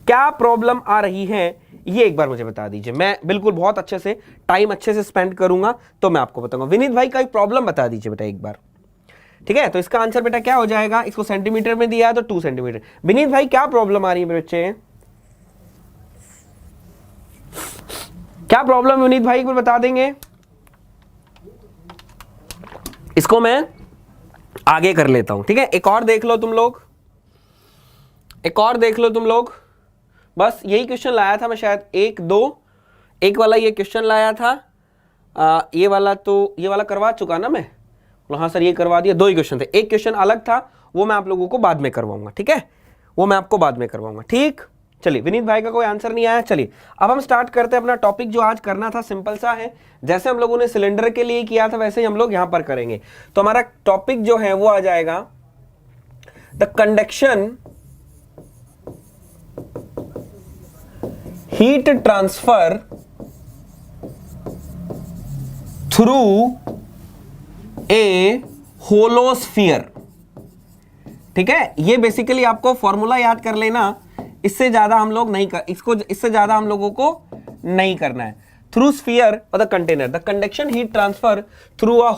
क्या प्रॉब्लम आ रही है ये एक बार मुझे बता दीजिए, मैं बिल्कुल बहुत अच्छे से टाइम अच्छे से स्पेंड करूंगा तो मैं आपको बताऊंगा। विनीत भाई का प्रॉब्लम बता दीजिए बेटा एक बार, ठीक है? तो इसका आंसर बेटा क्या हो जाएगा, इसको सेंटीमीटर में दिया है तो 2 सेंटीमीटर। विनीत भाई क्या प्रॉब्लम आ रही है मेरे बच्चे, क्या प्रॉब्लम विनीत भाई एक बार बता देंगे? इसको मैं आगे कर लेता हूं, ठीक है? एक और देख लो तुम लोग, एक और देख लो तुम लोग, बस यही क्वेश्चन लाया था मैं शायद, एक वाला ये क्वेश्चन लाया था, ये वाला तो ये वाला करवा चुका ना मैं? हाँ सर ये करवा दिया, 2 ही क्वेश्चन थे, एक क्वेश्चन अलग था वो मैं आप लोगों को बाद में करवाऊंगा, ठीक है? वो मैं आपको बाद में करवाऊंगा, ठीक? चलिए विनीत भाई का कोई आंसर नहीं आया। चलिए अब हम स्टार्ट करते हैं अपना टॉपिक। जो आज करना था सिंपल सा है, जैसे हम लोगों ने सिलेंडर के लिए किया था वैसे ही हम लोग यहां पर करेंगे। तो हमारा टॉपिक जो है वो आ जाएगा the conduction heat transfer through a hollow sphere, ठीक है? ये बेसिकली आपको फॉर्मूला याद कर लेना, इससे ज्यादा हम लोग नहीं कर, इससे ज्यादा हम लोगों को नहीं करना है। थ्रू स्फीयर और the container, the conduction heat transfer through a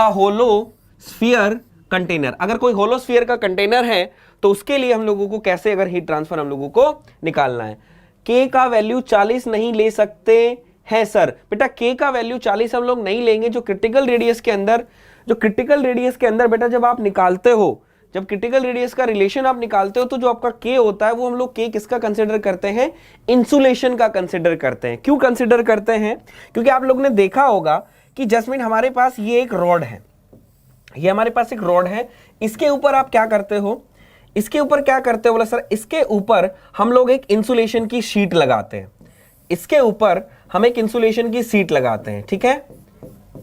hollow sphere container. अगर कोई होलो स्फीयर का कंटेनर है तो उसके लिए हम लोगों को कैसे अगर हीट ट्रांसफर हम लोगों को निकालना है। K का वैल्यू 40 नहीं ले सकते हैं सर। बेटा K का वैल्यू 40 हम लोग नहीं लेंगे, जो क्रिटिकल रेडियस के अंदर, जो क्रिटिकल रेडियस के अंदर बेटा जब आप निकालते हो, जब क्रिटिकल रेडियस का रिलेशन आप निकालते हो तो जो आपका K होता है वो हम लोग K किसका कंसिडर करते हैं? इंसुलेशन का कंसिडर करते हैं। क्यों कंसिडर करते हैं? क्योंकि आप लोग ने देखा होगा कि जैस्मिन हमारे पास ये एक रॉड है, ये हमारे पास एक रॉड है, इसके ऊपर आप क्या करते हो, इसके ऊपर क्या करते हो? बोला सर इसके ऊपर हम लोग एक इंसुलेशन की शीट लगाते हैं, इसके ऊपर हम एक इंसुलेशन की शीट लगाते हैं, ठीक है?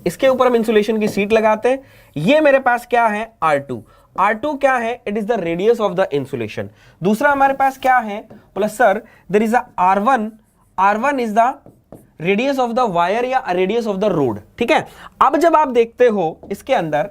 इसके ऊपर हम इंसुलेशन की शीट लगाते हैं। ये मेरे पास क्या है? R2। R2 क्या है? It is the radius of the insulation. दूसरा हमारे पास क्या है? बोला sir there is a R1, R1 is the radius of the wire या रेडियस ऑफ द रोड, ठीक है। अब जब आप देखते हो इसके अंदर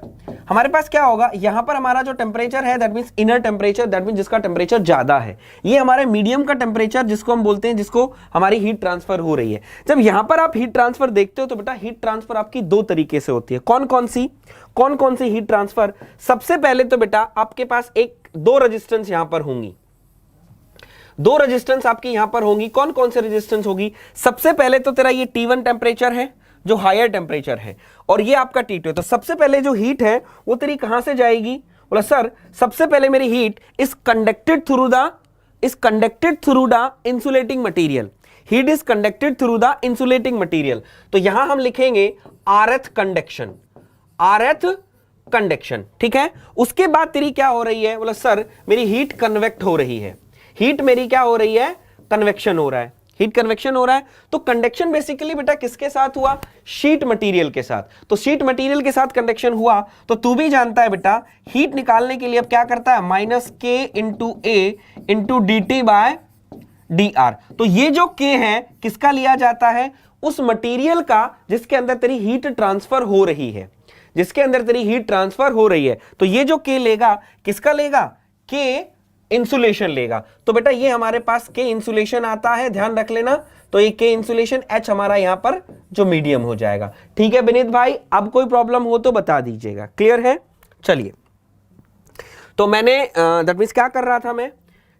हमारे पास क्या होगा, यहां पर हमारा जो टेम्परेचर है that means inner temperature, that means जिसका टेम्परेचर ज्यादा है, ये हमारे मीडियम का टेम्परेचर जिसको हम बोलते हैं, जिसको हमारी हीट ट्रांसफर हो रही है। जब यहां पर आप हीट ट्रांसफर देखते हो तो बेटा हीट ट्रांसफर आपकी दो तरीके से होती है। कौन कौन सी हीट ट्रांसफर? सबसे पहले तो बेटा आपके पास दो रेजिस्टेंस यहां पर होंगी, दो रेजिस्टेंस आपकी यहां पर होंगी। कौन कौन से रेजिस्टेंस होगी? सबसे पहले तो तेरा ये T1 टेम्परेचर है जो हायर टेम्परेचर है, और ये आपका T2 है। तो सबसे पहले जो हीट है वो तेरी कहां से जाएगी? बोला सर सबसे पहले मेरी heat is conducted through the insulating material. Heat is conducted through the insulating material. तो यहां हम लिखेंगे Rth कंडक्शन, ठीक है। उसके बाद तेरी क्या हो रही है? बोला सर मेरी हीट कन्वेक्ट हो रही है। हीट मेरी क्या हो रही है? कन्वेक्शन हो रहा है, हीट कन्वेक्शन हो रहा है। तो कंडक्शन बेसिकली बेटा किसके साथ हुआ? शीट मटेरियल के साथ। तो शीट मटेरियल के साथ कंडक्शन हुआ तो तू भी जानता है बेटा हीट निकालने के लिए अब क्या करता है? -K × A × dt by dr। तो ये जो K है किसका लिया जाता है? उस मटेरियल का जिसके अंदर तेरी हीट ट्रांसफर हो रही है, जिसके अंदर तेरी हीट ट्रांसफर हो रही है। तो ये जो K लेगा किसका लेगा? K इंसुलेशन लेगा। तो बेटा ये हमारे पास K इंसुलेशन आता है, ध्यान रख लेना। तो ये K इंसुलेशन, H हमारा यहां पर जो मीडियम हो जाएगा, ठीक है विनीत भाई। अब कोई प्रॉब्लम हो तो बता दीजिएगा, क्लियर है? चलिए, तो मैंने दैट मींस क्या कर रहा था मैं,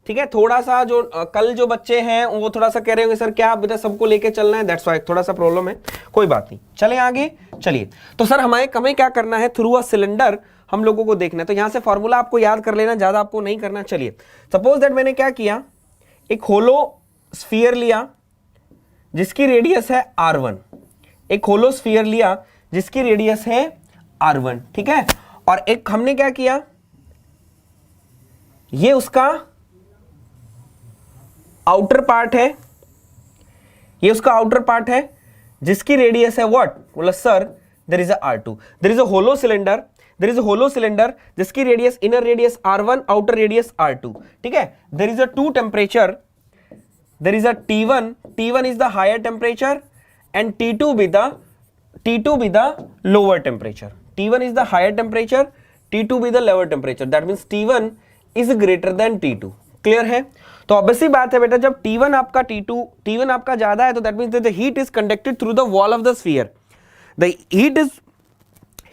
ठीक है, थोड़ा सा जो कल जो बच्चे हैं वो थोड़ा सा कह रहे होंगे सर क्या बेटा सबको लेके चलना है, दैट्स व्हाई थोड़ा सा प्रॉब्लम है, कोई बात नहीं, चले आगे। चलिए, तो सर हमें क्या करना है? थ्रू अ सिलेंडर हम लोगों को देखना है। तो यहां से फॉर्मूला आपको याद कर लेना, ज्यादा आपको नहीं करना। चलिए, सपोज दैट मैंने क्या किया, एक होलो स्फीयर लिया जिसकी रेडियस है R1, एक होलो स्फीयर लिया जिसकी रेडियस है R1, ठीक है। और एक हमने क्या किया, ये उसका आउटर पार्ट है, ये उसका आउटर पार्ट है जिसकी रेडियस है व्हाट? बोला sir there is a R2, there is a hollow cylinder, there is a hollow cylinder जिसकी radius, inner radius R1, outer radius R2, ठीक है। There is a two temperature, there is a T1 is the higher temperature and T2 with the lower temperature. T1 is the higher temperature, T2 with the lower temperature, that means T1 is greater than T2, clear है? तो obviously बात है बेटा जब T1 आपका ज्यादा है तो that means the heat is conducted through the wall of the sphere, the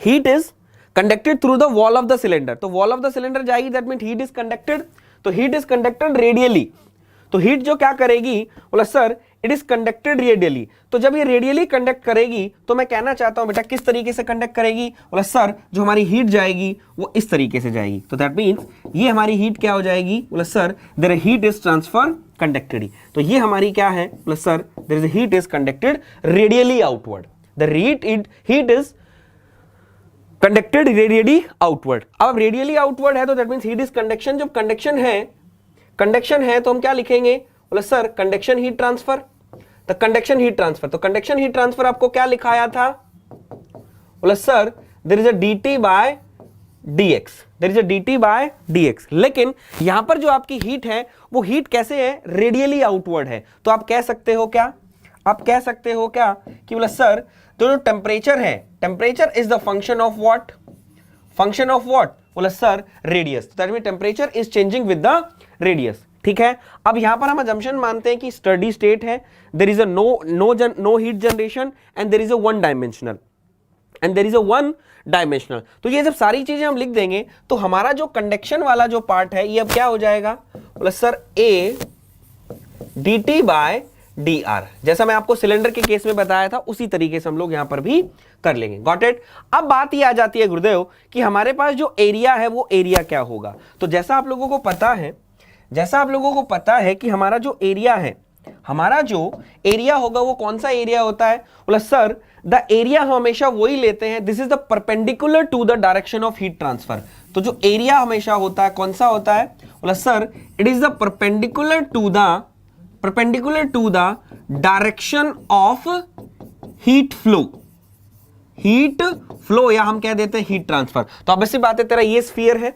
heat is conducted through the wall of the cylinder. तो वॉल ऑफ द सिलेंडर जाएगी, that means heat is conducted, तो heat is conducted radially. तो heat जो क्या करेगी? बोला sir it is conducted radially. तो जब ये रेडियली कंडक्ट करेगी तो मैं कहना चाहता हूं बेटा किस तरीके से कंडक्ट करेगी? बोला सर जो हमारी हीट जाएगी वो इस तरीके से जाएगी। तो दैट मींस ये हमारी हीट क्या हो जाएगी? बोला sir there heat is transfer conductedly. तो ये हमारी क्या है? बोला sir there is heat is conducted radially outward, the heat is conducted radially outward. अब रेडियली आउटवर्ड है तो that means heat is conduction. जब कंडक्शन है तो हम क्या लिखेंगे? बोला sir conduction heat transfer, the conduction heat transfer. तो कंडक्शन हीट ट्रांसफर आपको क्या लिखाया था? बोला sir there is a dt by dx, there is a dt by dx। लेकिन यहां पर जो आपकी हीट है वो हीट कैसे है? रेडियली आउटवर्ड है। तो आप कह सकते हो क्या? कि बोला सर जो टेम्परेचर है, temperature is the function of what? Function of what? बोला sir radius. That means temperature is changing with the radius, ठीक है। अब यहां पर हम अजम्पशन मानते हैं कि स्टडी स्टेट है, there is a no heat generation and there is a one dimensional, तो ये जब सारी चीजें हम लिख देंगे तो हमारा जो कंडक्शन वाला जो पार्ट है ये अब क्या हो जाएगा? बोला sir a dt by dr, जैसा मैं आपको सिलेंडर के केस में बताया था उसी तरीके से हम लोग यहां पर भी कर लेंगे। Got it? अब बात ये आ जाती है गुरुदेव कि हमारे पास जो एरिया है वो एरिया क्या होगा? तो जैसा आप लोगों को पता है कि हमारा जो एरिया होगा वो कौन सा एरिया होता है? बोला सर द एरिया हमेशा वही लेते हैं, this is the perpendicular to the direction of heat transfer. तो जो एरिया हमेशा होता है कौन सा होता है? बोला sir it is the perpendicular to the direction of heat flow या हम कह देते हैं हीट ट्रांसफर। तो ऑब्वियसली बात है तेरा ये स्फीयर है,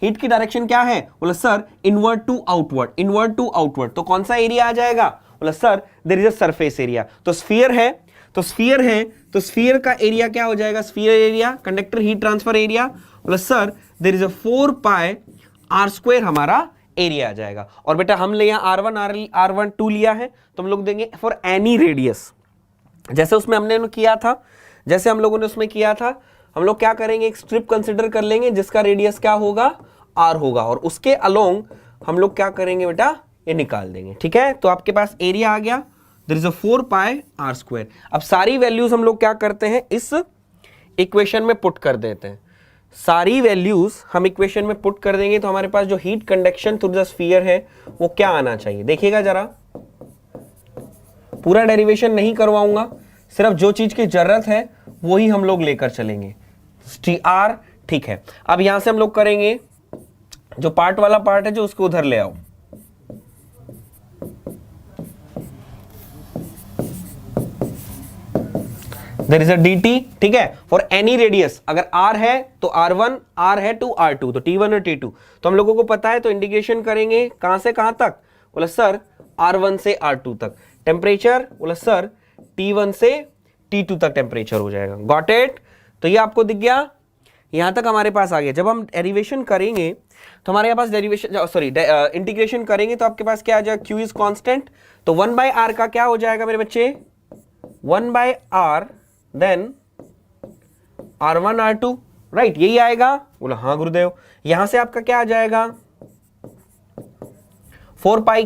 हीट की डायरेक्शन क्या है? बोला सर इनवर्ड टू आउटवर्ड, तो कौन सा एरिया आ जाएगा? बोला sir there is a surface area. तो स्फीयर है तो स्फीयर का एरिया क्या हो जाएगा, sphere area conductor heat transfer area, बोला sir there is a 4 pi R square हमारा एरिया आ जाएगा। और बेटा हमने यहाँ R12 लिया है तो हम लोग देंगे फॉर एनी रेडियस, जैसे उसमें हमने किया था, जैसे हम लोगों ने उसमें किया था, हम लोग क्या करेंगे, एक स्ट्रिप कंसिडर कर लेंगे जिसका रेडियस क्या होगा, R होगा, और उसके अलोंग हम लोग क्या करेंगे बेटा, ये निकाल देंगे। ठीक है, तो आपके पास एरिया आ गया, there is a 4 pi R square. अब सारी वैल्यूज हम लोग क्या करते हैं, इस इक्वेशन में पुट कर देते हैं, सारी वैल्यूज हम इक्वेशन में पुट कर देंगे तो हमारे पास जो heat conduction through the sphere है वो क्या आना चाहिए, देखिएगा जरा, पूरा डेरिवेशन नहीं करवाऊंगा, सिर्फ जो चीज की जरूरत है वही हम लोग लेकर चलेंगे। TR ठीक है, अब यहां से हम लोग करेंगे जो पार्ट वाला पार्ट है जो उसको उधर ले आओ, देयर इज अ dt, ठीक है, फॉर एनी रेडियस, अगर r है तो r1, r है to r2, तो t1 और t2, तो हम लोगों को पता है, तो इंटीग्रेशन करेंगे कहां से कहां तक, बोला सर r1 से r2 तक, टेम्परेचर बोला सर t1 से t2 तक टेम्परेचर हो जाएगा, गॉट इट। तो ये आपको दिख गया, यहां तक हमारे पास आ गया। जब हम डेरिवेशन करेंगे तो हमारे पास इंटीग्रेशन करेंगे तो आपके पास क्या आ जाएगा, q इज कांस्टेंट, तो 1/r का क्या हो जाएगा मेरे बच्चे, 1/r then R1 R2, right, यही आएगा, बोला हाँ गुरुदेव। यहां से आपका क्या आ जाएगा, 4 पाई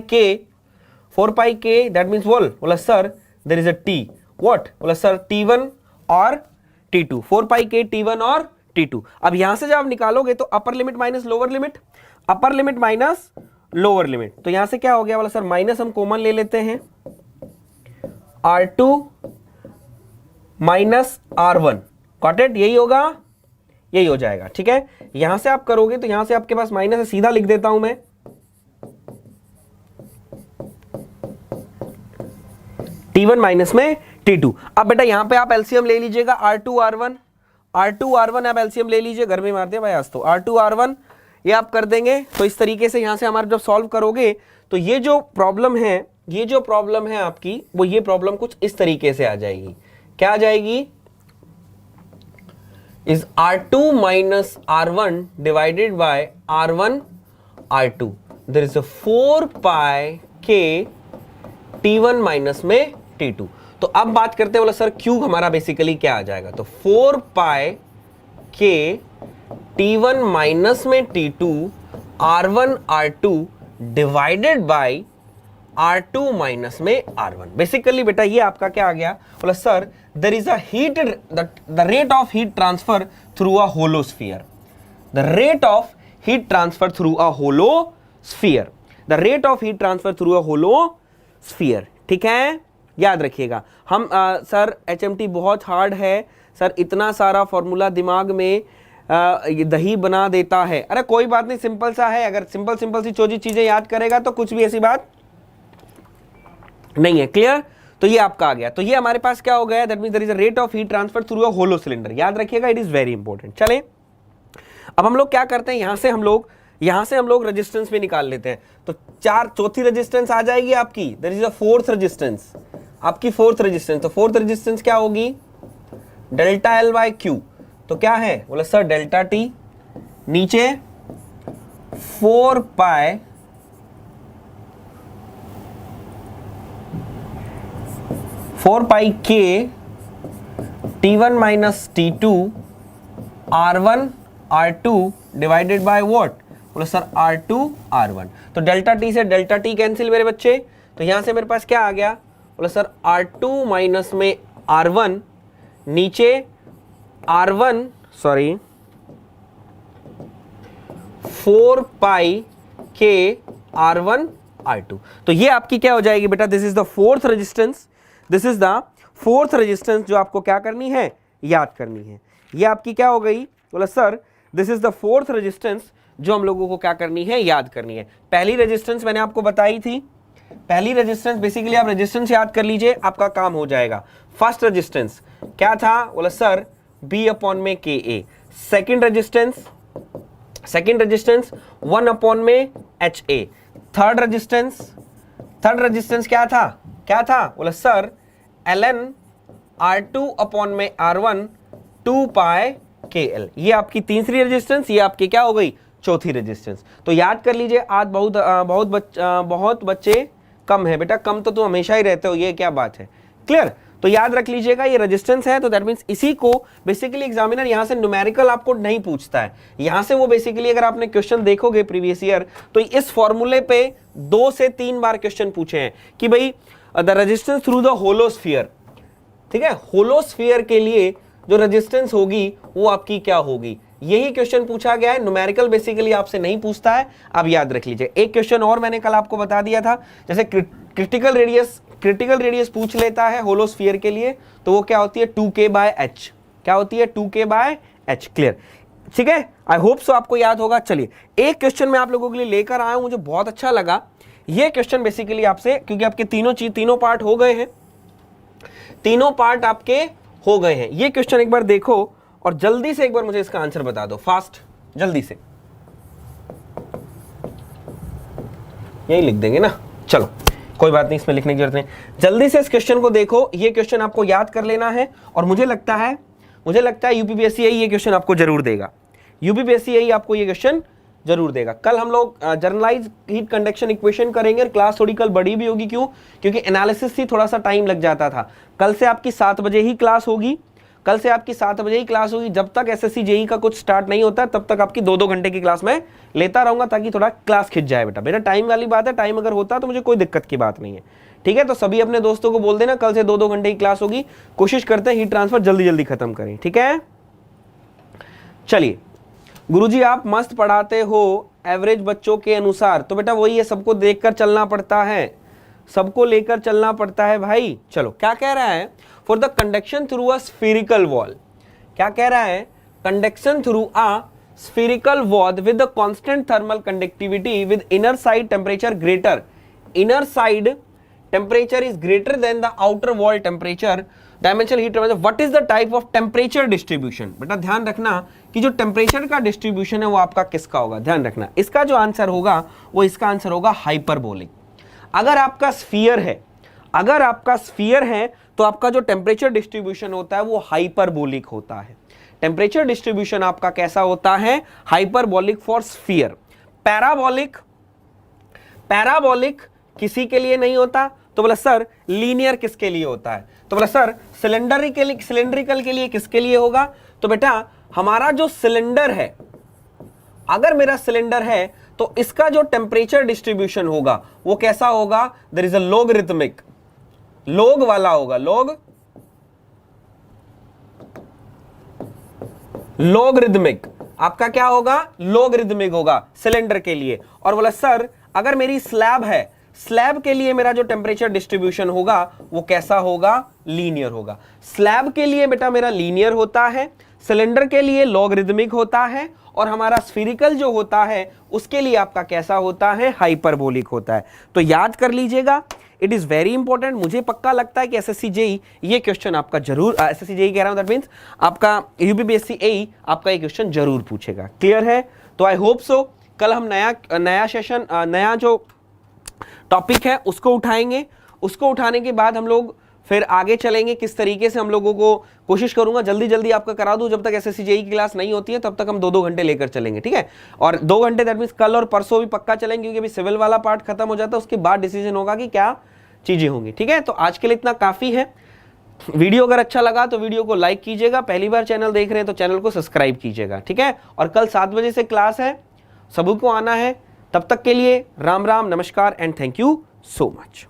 k, दैट मीन्स बोला sir there is a t, what, बोला सर t1 और t2, 4 पाई k t1 और t2। अब यहां से जब आप निकालोगे तो upper limit minus lower limit, upper limit minus lower limit, तो यहां से क्या हो गया, बोला सर माइनस हम कॉमन ले लेते हैं, R2 minus R1, got it, यही होगा, यही हो जाएगा। ठीक है, यहां से आप करोगे तो यहां से आपके पास माइनस है, सीधा लिख देता हूं मैं, T1 माइनस में T2। अब बेटा यहां पे आप एलसीएम ले लीजिएगा, R2 R1 आप एलसीएम ले लीजिए, घर में मारते हैं भाई आज तो, R2 R1 ये आप कर देंगे। तो इस तरीके से यहां से हमारे जब सॉल्व करोगे तो ये जो प्रॉब्लम है आपकी, वो ये प्रॉब्लम कुछ इस तरीके से आ जाएगी, क्या आ जाएगी, is R2 minus R1 divided by R1 R2, there is a 4 pi k T1 minus में T2। तो अब बात करते हैं, बोला सर Q हमारा बेसिकली क्या आ जाएगा, तो 4 पाई k T1 माइनस में T2 R1 R2 divided by R2 minus में R1। बेसिकली बेटा ये आपका क्या आ गया, बोला sir there is a heat, the rate of heat transfer through a hollow sphere, the rate of heat transfer through a hollow sphere, the rate of heat transfer through a hollow sphere. ठीक है, याद रखिएगा। हम sir HMT बहुत hard है sir, इतना सारा formula दिमाग में दही बना देता है। अरे कोई बात नहीं, सिंपल सा है, अगर सिंपल सी छोटी चीजें याद करेगा तो कुछ भी ऐसी बात नहीं है। क्लियर, तो ये आपका आ गया। तो ये हमारे पास क्या हो गया, that means there is a rate of heat transfer through a hollow cylinder, याद रखिएगा, इट इज वेरी इंपॉर्टेंट। चलें, अब हम लोग क्या करते हैं, यहां से हम लोग रेजिस्टेंस भी निकाल लेते हैं। तो चौथी रेजिस्टेंस आ जाएगी आपकी, there is a fourth resistance, आपकी फोर्थ रेजिस्टेंस। तो फोर्थ रेजिस्टेंस क्या होगी, डेल्टा L बाय Q, तो क्या है, बोला सर डेल्टा T, नीचे 4 pi k T1 minus T2 R1 R2 divided by what, बोला सर R2 R1। तो डेल्टा T से डेल्टा T कैंसिल मेरे बच्चे, तो यहां से मेरे पास क्या आ गया, बोला सर R2 माइनस में R1, नीचे R1 sorry 4 pi k R1 R2। तो ये आपकी क्या हो जाएगी बेटा, this is the fourth resistance, this is the fourth resistance जो आपको क्या करनी है, याद करनी है। ये आपकी क्या हो गई, बोला sir this is the fourth resistance जो हम लोगों को क्या करनी है, याद करनी है। पहली रेजिस्टेंस मैंने आपको बताई थी, पहली रेजिस्टेंस बेसिकली आप रेजिस्टेंस याद कर लीजिए, आपका काम हो जाएगा। फर्स्ट रेजिस्टेंस क्या था, बोला सर B अपॉन में KA। सेकेंड रेजिस्टेंस 1 अपॉन में HA। थर्ड रेजिस्टेंस क्या था, क्या था? बोला सर ln R2 अपॉन में R1 2 पाई KL। ये आपकी तीसरी रेजिस्टेंस, ये आपकी क्या हो गई? चौथी रेजिस्टेंस। तो याद कर लीजिए, आज बहुत बच्चे कम है बेटा, कम तो तुम हमेशा ही रहते हो, ये क्या बात है? क्लियर? तो याद रख लीजिएगा ये रेजिस्टेंस है, तो दैट मींस इसी को बेसिकली एग्जामिनर यहां से न्यूमेरिकल आपको नहीं पूछता है, यहां से वो बेसिकली अगर आपने क्वेश्चन देखोगे प्रीवियस ईयर तो इस फॉर्मूले पे 2 से 3 बार क्वेश्चन पूछे हैं कि भाई द रेजिस्टेंस थ्रू द होलोस्फीयर, ठीक है, होलोस्फीयर के लिए जो रेजिस्टेंस होगी वो आपकी क्या होगी, यही क्वेश्चन पूछा गया है। न्यूमेरिकल बेसिकली आपसे नहीं पूछता है, आप याद रख लीजिए। एक क्वेश्चन और मैंने कल आपको बता दिया था, जैसे क्रिटिकल रेडियस पूछ लेता है होलोस्फीयर के लिए, तो वो क्या होती है? 2k/h। क्या होती है? 2k/h। क्लियर? ठीक है, आई होप सो आपको याद होगा। चलिए एक क्वेश्चन मैं आप लोगों के लिए लेकर आया हूं, मुझे बहुत अच्छा लगा ये क्वेश्चन बेसिकली आपसे, क्योंकि आपके तीनों पार्ट हो गए हैं, तीनों पार्ट आपके हो गए हैं। ये क्वेश्चन एक बार देखो और जल्दी से एक बार मुझे इसका आंसर बता दो, फास्ट, जल्दी से। यही लिख देंगे ना, चलो कोई बात नहीं, इसमें लिखने की जरूरत नहीं। जल्दी से इस क्वेश्चन को देखो, ये क्वेश्चन आपको याद कर लेना है, और मुझे लगता है यूपीपीएससी ये क्वेश्चन आपको जरूर देगा, यूपीपीएससी आपको ये क्वेश्चन जरूर देगा। कल हम लोग जनरलाइज हीट कंडक्शन इक्वेशन करेंगे, क्लास थोड़ी कल बड़ी भी होगी, क्यों? क्योंकि एनालिसिस से थोड़ा सा टाइम लग जाता था। कल से आपकी 7 बजे ही क्लास होगी, जब तक एसएससी जेई का कुछ स्टार्ट नहीं होता तब तक आपकी 2-2 घंटे की क्लास में लेता रहूंगा, ताकि थोड़ा क्लास खिंच जाए बेटा टाइम वाली बात है, टाइम अगर होता तो मुझे कोई दिक्कत की बात नहीं है, ठीक है? तो सभी अपने दोस्तों को बोल देना कल से 2-2 घंटे की क्लास होगी, कोशिश करते हैं हीट ट्रांसफर जल्दी खत्म करें, ठीक है? चलिए गुरुजी आप मस्त पढ़ाते हो एवरेज बच्चों के अनुसार, तो बेटा वही है, सबको देखकर चलना पड़ता है, सबको लेकर चलना पड़ता है भाई। चलो क्या कह रहा है? For the conduction through a spherical wall, क्या कह रहा है? Conduction through a spherical wall with the constant thermal conductivity with inner side temperature greater, inner side temperature is greater than the outer wall temperature, dimensional heat transfer, what is the type of temperature distribution? बेटा ध्यान रखना कि जो temperature का distribution है वो आपका किसका होगा, ध्यान रखना। इसका जो आंसर होगा वो इसका आंसर होगा हाइपरबोलिक। अगर आपका स्फीयर है तो आपका जो टेम्परेचर डिस्ट्रीब्यूशन होता है वो हाइपरबोलिक होता है। टेम्परेचर डिस्ट्रीब्यूशन आपका कैसा होता है? Hyperbolic for sphere. पैराबोलिक किसी के लिए नहीं होता, तो बोला सर लीनियर किसके लिए होता है? तो बोला सर सिलेंड्रिकल के लिए किसके लिए होगा? तो बेटा हमारा जो सिलेंडर है, अगर मेरा सिलेंडर है तो इसका जो टेम्परेचर डिस्ट्रीब्यूशन होगा वो कैसा होगा? There is a logarithmic, log वाला होगा, लॉगरिथमिक आपका क्या होगा? लॉगरिथमिक होगा सिलेंडर के लिए। और बोला सर अगर मेरी स्लैब है, स्लैब के लिए मेरा जो टेम्परेचर डिस्ट्रीब्यूशन होगा वो कैसा होगा? लीनियर होगा। स्लैब के लिए बेटा मेरा लीनियर होता है, सिलेंडर के लिए लॉगरिथमिक होता है, और हमारा स्फीरिकल जो होता है उसके लिए आपका कैसा होता है? हाइपरबोलिक होता है। तो याद कर लीजिएगा, इट इज वेरी इंपॉर्टेंट। मुझे पक्का लगता है कि एसएससी जेई ये क्वेश्चन आपका जरूर, एसएससी जेई कह रहा हूं, दैट मींस आपका यूपीपीएससी एई आपका ये क्वेश्चन जरूर पूछेगा। क्लियर है? तो आई होप सो कल हम नया सेशन, नया जो टॉपिक है उसको उठाएंगे, उसको उठाने के बाद हम लोग फिर आगे चलेंगे किस तरीके से हम लोगों को, कोशिश करूंगा जल्दी आपका करा दूं। जब तक एसएससी जेई की क्लास नहीं होती है तब तक हम 2-2 घंटे लेकर चलेंगे, ठीक है? और 2 घंटे दैट मींस कल और परसों भी पक्का चलेंगे, क्योंकि अभी सिविल वाला पार्ट खत्म हो जाता है, उसके बाद डिसीजन होगा कि क्या चीजें होंगी, ठीक है? तो आज के लिए इतना काफी है। वीडियो अगर अच्छा लगा तो वीडियो को लाइक कीजिएगा, पहली बार चैनल देख रहे हैं तो चैनल को सब्सक्राइब कीजिएगा, ठीक है? और कल 7 बजे से क्लास है, सभी को आना है। तब तक के लिए राम राम, नमस्कार and thank you so much.